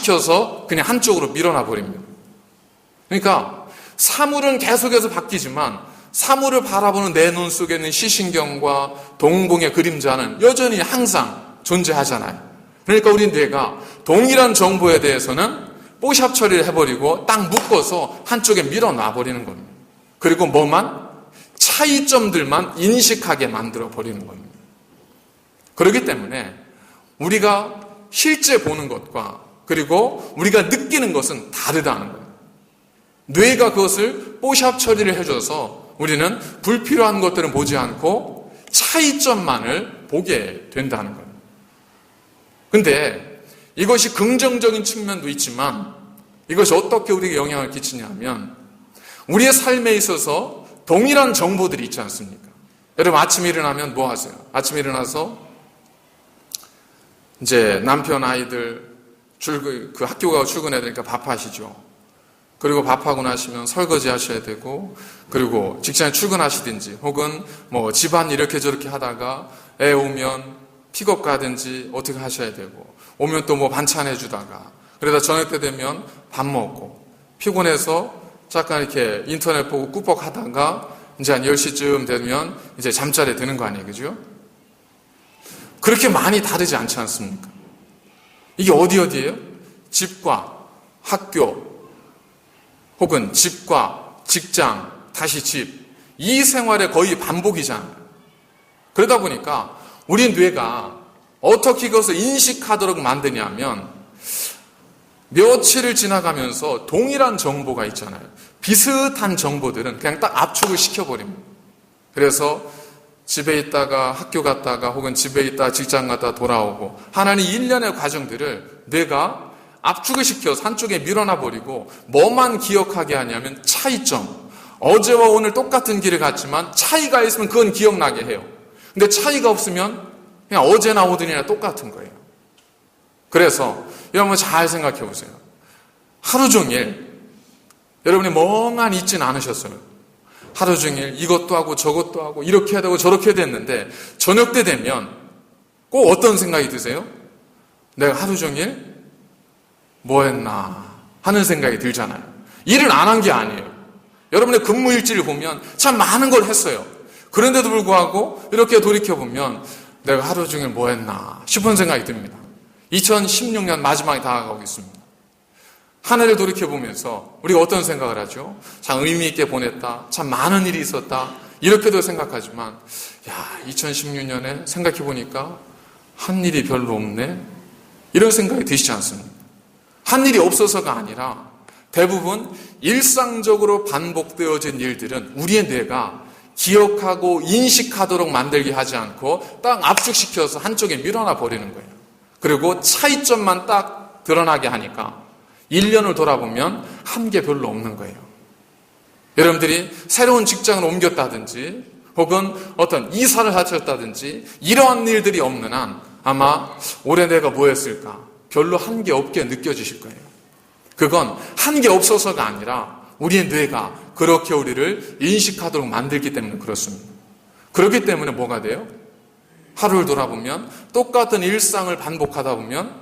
압축시켜서 그냥 한쪽으로 밀어놔 버립니다. 그러니까 사물은 계속해서 바뀌지만 사물을 바라보는 내 눈 속에 있는 시신경과 동공의 그림자는 여전히 항상 존재하잖아요. 그러니까 우리 뇌가 동일한 정보에 대해서는 뽀샵 처리를 해버리고 딱 묶어서 한쪽에 밀어놔 버리는 겁니다. 그리고 뭐만? 차이점들만 인식하게 만들어 버리는 겁니다. 그렇기 때문에 우리가 실제 보는 것과 그리고 우리가 느끼는 것은 다르다는 거예요. 뇌가 그것을 뽀샵 처리를 해줘서 우리는 불필요한 것들은 보지 않고 차이점만을 보게 된다는 거예요. 근데 이것이 긍정적인 측면도 있지만 이것이 어떻게 우리에게 영향을 끼치냐면 우리의 삶에 있어서 동일한 정보들이 있지 않습니까? 여러분 아침에 일어나면 뭐 하세요? 아침에 일어나서 이제 남편 아이들 그 학교 가고 출근해야 되니까 밥하시죠. 그리고 밥하고 나시면 설거지 하셔야 되고 그리고 직장에 출근하시든지 혹은 뭐 집안 이렇게 저렇게 하다가 애 오면 픽업 가든지 어떻게 하셔야 되고 오면 또 뭐 반찬 해주다가 그러다 저녁 때 되면 밥 먹고 피곤해서 잠깐 이렇게 인터넷 보고 꾸벅 하다가 이제 한 10시쯤 되면 이제 잠자리에 드는 거 아니에요, 그죠? 그렇게 많이 다르지 않지 않습니까? 이게 어디예요? 집과 학교 혹은 집과 직장, 다시 집, 이 생활의 거의 반복이잖아요. 그러다 보니까 우리 뇌가 어떻게 그것을 인식하도록 만드냐면 며칠을 지나가면서 동일한 정보가 있잖아요. 비슷한 정보들은 그냥 딱 압축을 시켜버립니다. 그래서 집에 있다가 학교 갔다가 혹은 집에 있다가 직장 갔다가 돌아오고 하나는 일련의 과정들을 뇌가 압축을 시켜서 한쪽에 밀어놔 버리고 뭐만 기억하게 하냐면 차이점. 어제와 오늘 똑같은 길을 갔지만 차이가 있으면 그건 기억나게 해요. 근데 차이가 없으면 그냥 어제나 오늘이나 똑같은 거예요. 그래서 여러분 잘 생각해 보세요. 하루 종일 여러분이 멍하니 있진 않으셨어요. 하루 종일 이것도 하고 저것도 하고 이렇게 해야 되고 저렇게 해야 됐는데 저녁 때 되면 꼭 어떤 생각이 드세요? 내가 하루 종일 뭐 했나 하는 생각이 들잖아요. 일을 안 한 게 아니에요. 여러분의 근무 일지를 보면 참 많은 걸 했어요. 그런데도 불구하고 이렇게 돌이켜보면 내가 하루 종일 뭐 했나 싶은 생각이 듭니다. 2016년 마지막에 다가가고 있습니다. 한 해를 돌이켜보면서 우리가 어떤 생각을 하죠? 참 의미 있게 보냈다. 참 많은 일이 있었다. 이렇게도 생각하지만 2016년에 생각해보니까 한 일이 별로 없네. 이런 생각이 드시지 않습니까? 한 일이 없어서가 아니라 대부분 일상적으로 반복되어진 일들은 우리의 뇌가 기억하고 인식하도록 만들게 하지 않고 딱 압축시켜서 한쪽에 밀어놔 버리는 거예요. 그리고 차이점만 딱 드러나게 하니까 1년을 돌아보면 한 게 별로 없는 거예요. 여러분들이 새로운 직장을 옮겼다든지 혹은 어떤 이사를 하셨다든지 이러한 일들이 없는 한 아마 올해 내가 뭐 했을까? 별로 한 게 없게 느껴지실 거예요. 그건 한 게 없어서가 아니라 우리의 뇌가 그렇게 우리를 인식하도록 만들기 때문에 그렇습니다. 그렇기 때문에 뭐가 돼요? 하루를 돌아보면 똑같은 일상을 반복하다 보면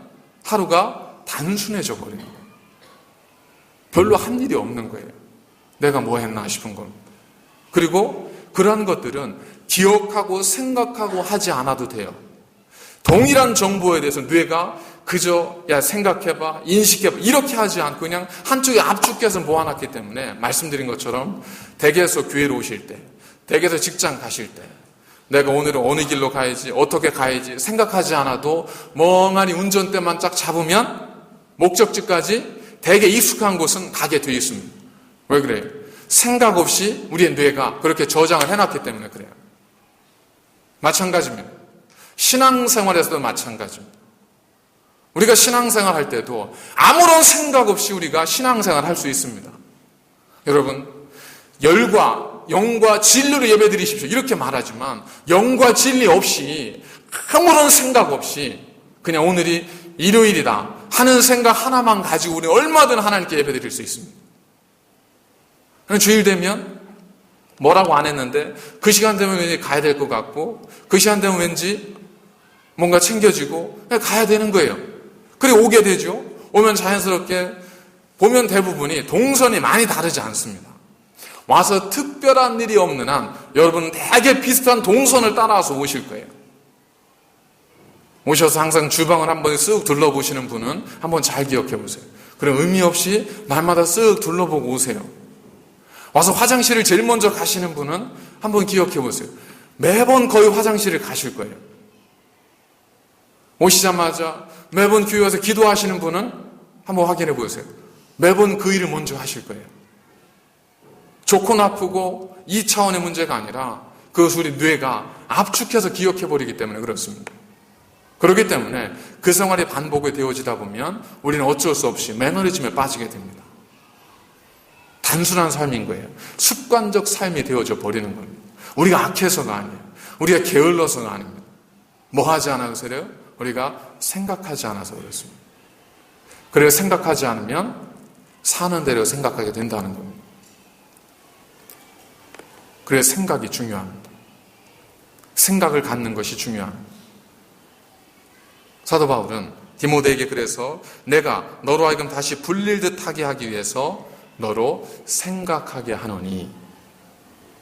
하루가 단순해져 버리는 거예요. 별로 한 일이 없는 거예요. 내가 뭐 했나 싶은 겁니다. 그리고 그러한 것들은 기억하고 생각하고 하지 않아도 돼요. 동일한 정보에 대해서 뇌가 그저 생각해봐, 인식해봐 이렇게 하지 않고 그냥 한쪽에 압축해서 모아놨기 때문에 말씀드린 것처럼 댁에서 교회로 오실 때, 댁에서 직장 가실 때 내가 오늘은 어느 길로 가야지, 어떻게 가야지 생각하지 않아도 멍하니 운전대만 쫙 잡으면 목적지까지 되게 익숙한 곳은 가게 되어 있습니다. 왜 그래요? 생각 없이 우리의 뇌가 그렇게 저장을 해놨기 때문에 그래요. 마찬가지입니다. 신앙생활에서도 마찬가지입니다. 우리가 신앙생활 할 때도 아무런 생각 없이 우리가 신앙생활 할 수 있습니다. 여러분, 열과 영과 진리로 예배 드리십시오. 이렇게 말하지만 영과 진리 없이 아무런 생각 없이 그냥 오늘이 일요일이다 하는 생각 하나만 가지고 우리 얼마든 하나님께 예배 드릴 수 있습니다. 주일 되면 뭐라고 안 했는데 그 시간 되면 왠지 가야 될 것 같고 그 시간 되면 왠지 뭔가 챙겨지고 가야 되는 거예요. 그래 오게 되죠. 오면 자연스럽게 보면 대부분이 동선이 많이 다르지 않습니다. 와서 특별한 일이 없는 한 여러분은 되게 비슷한 동선을 따라서 오실 거예요. 오셔서 항상 주방을 한번 쓱 둘러보시는 분은 한번 잘 기억해 보세요. 그럼 의미 없이 날마다 쓱 둘러보고 오세요. 와서 화장실을 제일 먼저 가시는 분은 한번 기억해 보세요. 매번 거의 화장실을 가실 거예요. 오시자마자 매번 교회 와서 기도하시는 분은 한번 확인해 보세요. 매번 그 일을 먼저 하실 거예요. 좋고 나쁘고 이 차원의 문제가 아니라 그것을 우리 뇌가 압축해서 기억해 버리기 때문에 그렇습니다. 그렇기 때문에 그 생활이 반복이 되어지다 보면 우리는 어쩔 수 없이 매너리즘에 빠지게 됩니다. 단순한 삶인 거예요. 습관적 삶이 되어져 버리는 겁니다. 우리가 악해서가 아니에요. 우리가 게을러서가 아닙니다. 뭐 하지 않아서 그래요? 우리가 생각하지 않아서 그렇습니다. 그래서 생각하지 않으면 사는 대로 생각하게 된다는 겁니다. 그래서 생각이 중요합니다. 생각을 갖는 것이 중요합니다. 사도 바울은 디모데에게 그래서 내가 너로 하여금 다시 불릴 듯하게 하기 위해서 너로 생각하게 하노니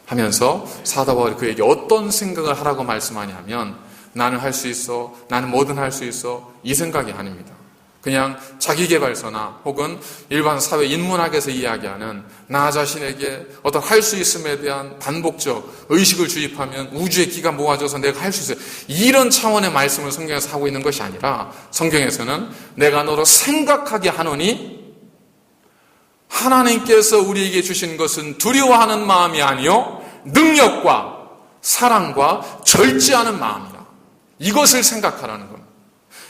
하면서 사도 바울이 그에게 어떤 생각을 하라고 말씀하냐면 나는 할 수 있어, 나는 뭐든 할 수 있어, 이 생각이 아닙니다. 그냥 자기계발서나 혹은 일반 사회 인문학에서 이야기하는 나 자신에게 어떤 할 수 있음에 대한 반복적 의식을 주입하면 우주의 기가 모아져서 내가 할 수 있어요. 이런 차원의 말씀을 성경에서 하고 있는 것이 아니라 성경에서는 내가 너로 생각하게 하노니 하나님께서 우리에게 주신 것은 두려워하는 마음이 아니요 능력과 사랑과 절제하는 마음이라. 이것을 생각하라는 겁니다.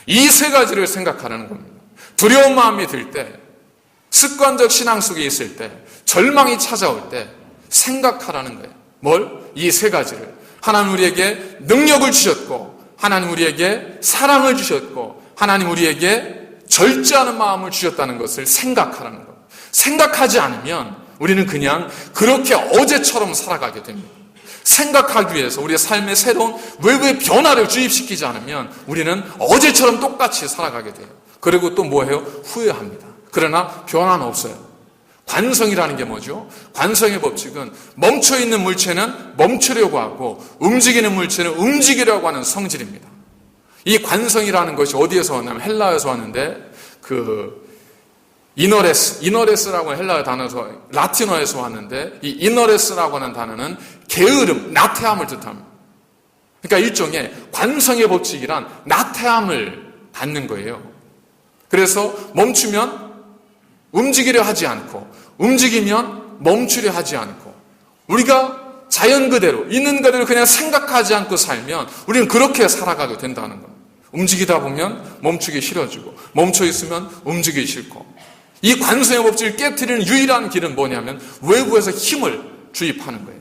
이 세 가지를 생각하라는 겁니다. 두려운 마음이 들 때, 습관적 신앙 속에 있을 때, 절망이 찾아올 때 생각하라는 거예요. 뭘? 이 세 가지를. 하나님 우리에게 능력을 주셨고, 하나님 우리에게 사랑을 주셨고, 하나님 우리에게 절제하는 마음을 주셨다는 것을 생각하라는 거예요. 생각하지 않으면 우리는 그냥 그렇게 어제처럼 살아가게 됩니다. 생각하기 위해서 우리의 삶에 새로운 외부의 변화를 주입시키지 않으면 우리는 어제처럼 똑같이 살아가게 돼요. 그리고 또 뭐해요? 후회합니다. 그러나 변화는 없어요. 관성이라는 게 뭐죠? 관성의 법칙은 멈춰있는 물체는 멈추려고 하고 움직이는 물체는 움직이려고 하는 성질입니다. 이 관성이라는 것이 어디에서 왔냐면 헬라에서 왔는데 이너레스라고 하는 헬라어 단어에서 라틴어에서 왔는데 이 이너레스라고 하는 단어는 게으름, 나태함을 뜻합니다. 그러니까 일종의 관성의 법칙이란 나태함을 갖는 거예요. 그래서 멈추면 움직이려 하지 않고 움직이면 멈추려 하지 않고 우리가 자연 그대로 있는 그대로 그냥 생각하지 않고 살면 우리는 그렇게 살아가게 된다는 겁니다. 움직이다 보면 멈추기 싫어지고 멈춰 있으면 움직이기 싫고 이 관성의 법칙을 깨트리는 유일한 길은 뭐냐면 외부에서 힘을 주입하는 거예요.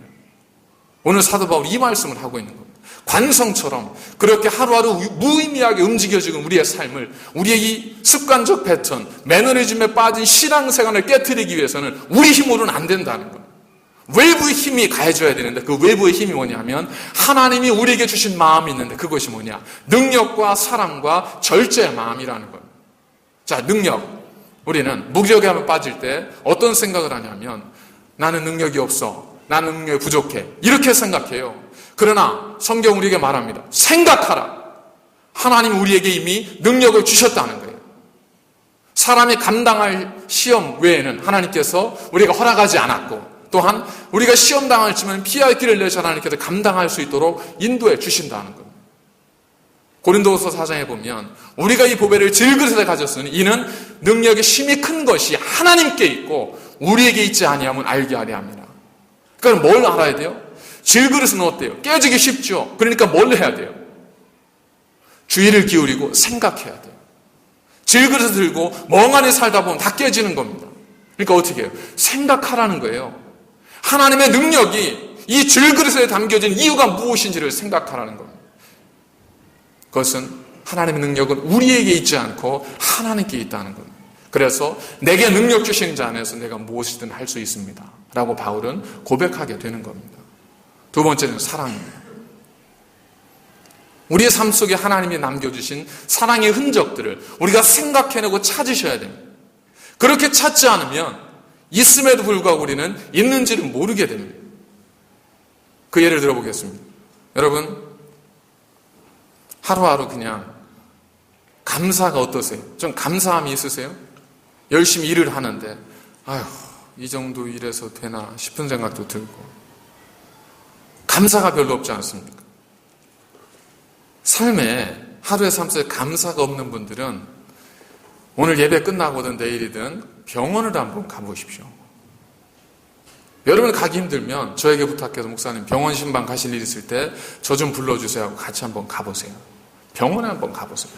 오늘 사도 바울이 이 말씀을 하고 있는 겁니다. 관성처럼 그렇게 하루하루 무의미하게 움직여지는 우리의 삶을 우리의 이 습관적 패턴, 매너리즘에 빠진 신앙생활을 깨트리기 위해서는 우리 힘으로는 안 된다는 겁니다. 외부의 힘이 가해져야 되는데 그 외부의 힘이 뭐냐면 하나님이 우리에게 주신 마음이 있는데 그것이 뭐냐? 능력과 사랑과 절제의 마음이라는 겁니다. 자, 능력. 우리는 무기력함에 빠질 때 어떤 생각을 하냐면 나는 능력이 없어. 나는 능력이 부족해. 이렇게 생각해요. 그러나 성경 우리에게 말합니다. 생각하라. 하나님 우리에게 이미 능력을 주셨다는 거예요. 사람이 감당할 시험 외에는 하나님께서 우리가 허락하지 않았고 또한 우리가 시험 당할지만 피할 길을 내셔 하나님께서 감당할 수 있도록 인도해 주신다는 겁니다. 고린도후서 4장에 보면 우리가 이 보배를 질그릇에 가졌으니 이는 능력이 심히 큰 것이 하나님께 있고 우리에게 있지 아니하면 알게 하려 합니다. 그러니까 뭘 알아야 돼요? 질그릇은 어때요? 깨지기 쉽죠. 그러니까 뭘 해야 돼요? 주의를 기울이고 생각해야 돼요. 질그릇을 들고 멍하니 살다 보면 다 깨지는 겁니다. 그러니까 어떻게 해요? 생각하라는 거예요. 하나님의 능력이 이 질그릇에 담겨진 이유가 무엇인지를 생각하라는 겁니다. 그것은 하나님의 능력은 우리에게 있지 않고 하나님께 있다는 겁니다. 그래서 내게 능력 주신 자 안에서 내가 무엇이든 할 수 있습니다. 라고 바울은 고백하게 되는 겁니다. 두 번째는 사랑입니다. 우리의 삶 속에 하나님이 남겨주신 사랑의 흔적들을 우리가 생각해내고 찾으셔야 됩니다. 그렇게 찾지 않으면 있음에도 불구하고 우리는 있는지를 모르게 됩니다. 그 예를 들어보겠습니다. 여러분, 하루하루 그냥 감사가 어떠세요? 좀 감사함이 있으세요? 열심히 일을 하는데 아휴, 이 정도 일해서 되나 싶은 생각도 들고 감사가 별로 없지 않습니까? 하루의 삶 속에 감사가 없는 분들은 오늘 예배 끝나고든 내일이든 병원을 한번 가보십시오. 여러분 가기 힘들면 저에게 부탁해서 목사님 병원 신방 가실 일 있을 때 저 좀 불러주세요 하고 같이 한번 가보세요. 병원에 한번 가보세요.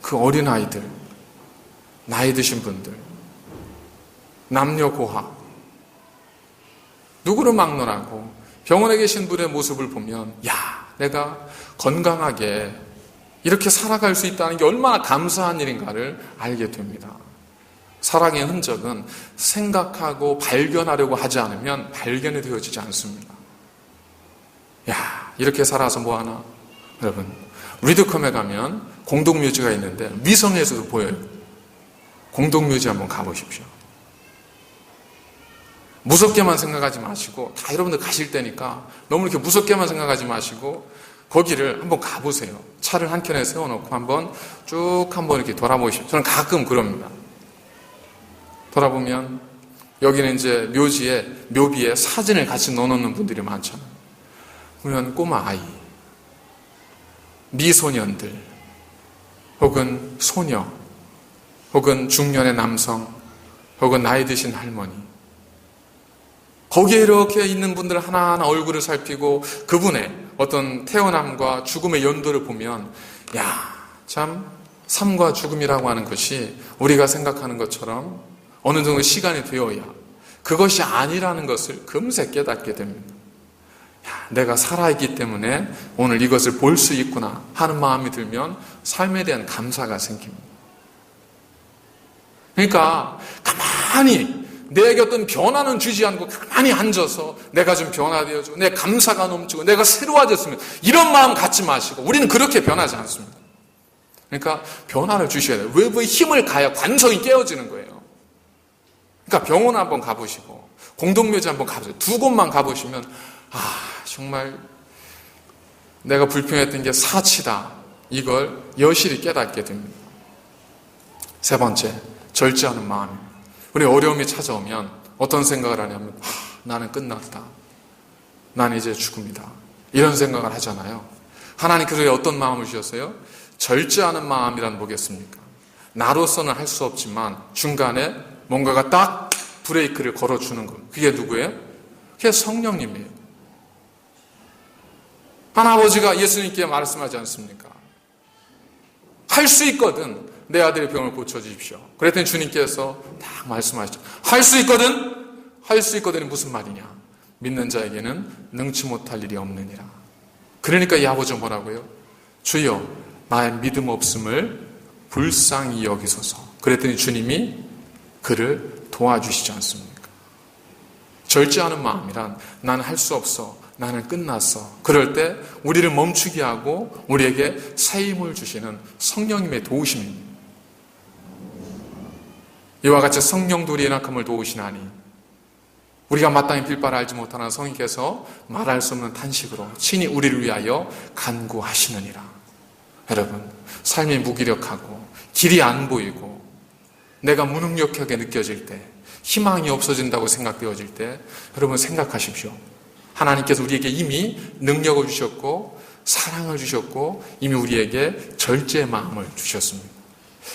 그 어린아이들, 나이 드신 분들, 남녀 고하, 누구를 막론하고 병원에 계신 분의 모습을 보면 야, 내가 건강하게 이렇게 살아갈 수 있다는 게 얼마나 감사한 일인가를 알게 됩니다. 사랑의 흔적은 생각하고 발견하려고 하지 않으면 발견이 되어지지 않습니다. 야, 이렇게 살아서 뭐하나? 여러분, 리드컴에 가면 공동묘지가 있는데 위성에서도 보여요. 공동묘지 한번 가보십시오. 무섭게만 생각하지 마시고, 다 여러분들 가실 때니까 너무 이렇게 무섭게만 생각하지 마시고 거기를 한번 가보세요. 차를 한 켠에 세워놓고 한번 쭉 한번 이렇게 돌아보십시오. 저는 가끔 그럽니다. 돌아보면 여기는 이제 묘비에 사진을 같이 넣어놓는 분들이 많잖아요. 그러면 꼬마 아이, 미소년들, 혹은 소녀, 혹은 중년의 남성, 혹은 나이 드신 할머니, 거기에 이렇게 있는 분들 하나하나 얼굴을 살피고 그분의 어떤 태어남과 죽음의 연도를 보면 야, 참 삶과 죽음이라고 하는 것이 우리가 생각하는 것처럼 어느 정도 시간이 되어야 그것이 아니라는 것을 금세 깨닫게 됩니다. 야, 내가 살아있기 때문에 오늘 이것을 볼 수 있구나 하는 마음이 들면 삶에 대한 감사가 생깁니다. 그러니까 가만히 내게 어떤 변화는 주지 않고 가만히 앉아서 내가 좀 변화되어지고 내 감사가 넘치고 내가 새로워졌으면 이런 마음 갖지 마시고 우리는 그렇게 변하지 않습니다. 그러니까 변화를 주셔야 돼요. 외부의 힘을 가야 관성이 깨어지는 거예요. 그러니까 병원 한번 가보시고 공동묘지 한번 가보세요. 두 곳만 가보시면 정말 내가 불평했던 게 사치다. 이걸 여실히 깨닫게 됩니다. 세 번째, 절제하는 마음입니다. 우리 어려움이 찾아오면 어떤 생각을 하냐면 나는 끝났다. 나는 이제 죽음이다. 이런 생각을 하잖아요. 하나님께서 어떤 마음을 주셨어요? 절제하는 마음이란 뭐겠습니까? 나로서는 할 수 없지만 중간에 뭔가가 딱 브레이크를 걸어주는 것. 그게 누구예요? 그게 성령님이에요. 하나아버지가 예수님께 말씀하지 않습니까? 할 수 있거든 내 아들의 병을 고쳐주십시오. 그랬더니 주님께서 딱 말씀하시죠. 할 수 있거든? 할 수 있거든이 무슨 말이냐? 믿는 자에게는 능치 못할 일이 없느니라. 그러니까 이 아버지가 뭐라고요? 주여 나의 믿음 없음을 불쌍히 여기소서. 그랬더니 주님이 그를 도와주시지 않습니까? 절제하는 마음이란 나는 할 수 없어. 나는 끝났어. 그럴 때 우리를 멈추게 하고 우리에게 새 힘을 주시는 성령님의 도우심입니다. 이와 같이 성령도 우리의 연약함을 도우시나니 우리가 마땅히 빌 바를 알지 못하는 성령께서 말할 수 없는 탄식으로 친히 우리를 위하여 간구하시느니라. 여러분, 삶이 무기력하고 길이 안 보이고 내가 무능력하게 느껴질 때 희망이 없어진다고 생각되어질 때 여러분 생각하십시오. 하나님께서 우리에게 이미 능력을 주셨고 사랑을 주셨고 이미 우리에게 절제의 마음을 주셨습니다.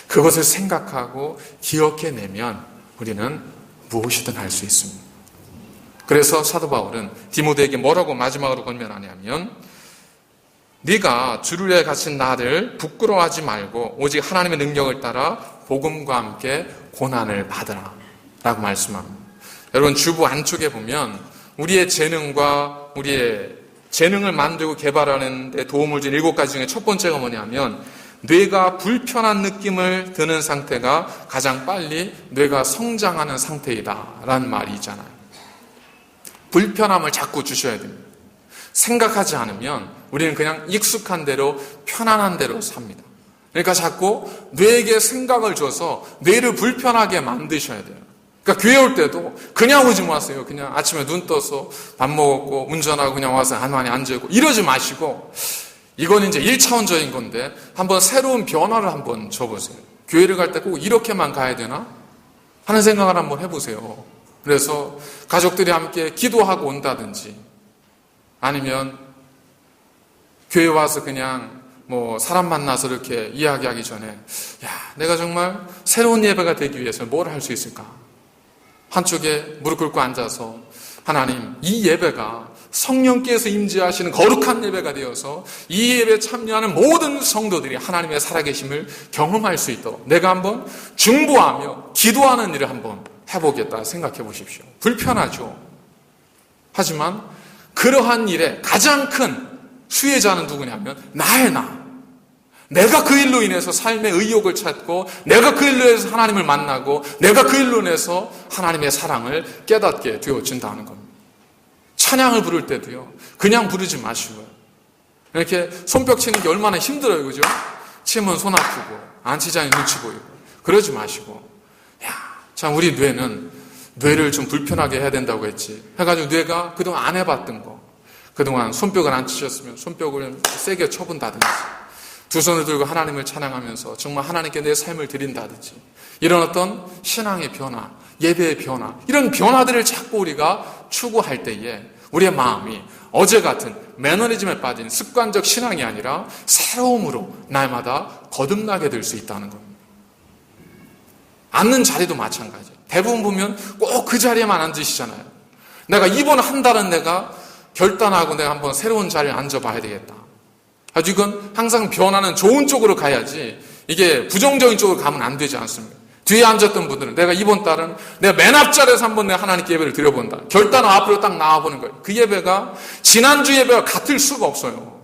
그것을 생각하고 기억해내면 우리는 무엇이든 할 수 있습니다. 그래서 사도 바울은 디모데에게 뭐라고 마지막으로 권면하냐면 네가 주를 위해 갇힌 나를 부끄러워하지 말고 오직 하나님의 능력을 따라 복음과 함께 고난을 받으라 라고 말씀합니다. 여러분 주부 안쪽에 보면 우리의 재능과 우리의 재능을 만들고 개발하는 데 도움을 준 7가지 중에 첫 번째가 뭐냐면 뇌가 불편한 느낌을 드는 상태가 가장 빨리 뇌가 성장하는 상태이다 라는 말이 있잖아요. 불편함을 자꾸 주셔야 됩니다. 생각하지 않으면 우리는 그냥 익숙한 대로 편안한 대로 삽니다. 그러니까 자꾸 뇌에게 생각을 줘서 뇌를 불편하게 만드셔야 돼요. 그러니까 교회 올 때도 그냥 오지 마세요. 그냥 아침에 눈 떠서 밥 먹었고 운전하고 그냥 와서 가만히 앉아있고 이러지 마시고, 이건 이제 1차원적인 건데 한번 새로운 변화를 한번 줘보세요. 교회를 갈 때 꼭 이렇게만 가야 되나 하는 생각을 한번 해보세요. 그래서 가족들이 함께 기도하고 온다든지, 아니면 교회 와서 그냥 사람 만나서 이렇게 이야기하기 전에, 야, 내가 정말 새로운 예배가 되기 위해서 뭘 할 수 있을까? 한쪽에 무릎 꿇고 앉아서, 하나님, 이 예배가 성령께서 임재하시는 거룩한 예배가 되어서 이 예배에 참여하는 모든 성도들이 하나님의 살아계심을 경험할 수 있도록 내가 한번 중보하며 기도하는 일을 한번 해보겠다 생각해 보십시오. 불편하죠. 하지만 그러한 일에 가장 큰 수혜자는 누구냐면 나의 나. 내가 그 일로 인해서 삶의 의욕을 찾고, 내가 그 일로 인해서 하나님을 만나고, 내가 그 일로 인해서 하나님의 사랑을 깨닫게 되어진다는 겁니다. 찬양을 부를 때도요, 그냥 부르지 마시고요. 이렇게 손뼉 치는 게 얼마나 힘들어요, 그죠? 치면 손 아프고, 안 치자니 눈치 보이고. 그러지 마시고, 참, 우리 뇌를 좀 불편하게 해야 된다고 했지. 해가지고 뇌가 그동안 안 해봤던 거, 그동안 손뼉을 안 치셨으면 손뼉을 세게 쳐본다든지, 두 손을 들고 하나님을 찬양하면서 정말 하나님께 내 삶을 드린다든지, 이런 어떤 신앙의 변화, 예배의 변화, 이런 변화들을 자꾸 우리가 추구할 때에 우리의 마음이 어제 같은 매너리즘에 빠진 습관적 신앙이 아니라 새로움으로 날마다 거듭나게 될 수 있다는 겁니다. 앉는 자리도 마찬가지예요. 대부분 보면 꼭 그 자리에만 앉으시잖아요. 내가 이번 한 달은 내가 결단하고 내가 한번 새로운 자리에 앉아봐야 되겠다. 아주 이건 항상 변화는 좋은 쪽으로 가야지, 이게 부정적인 쪽으로 가면 안 되지 않습니까? 뒤에 앉았던 분들은 내가 이번 달은 내가 맨 앞자리에서 한번 내가 하나님께 예배를 드려본다. 결단을 앞으로 딱 나와보는 거예요. 그 예배가 지난주 예배와 같을 수가 없어요.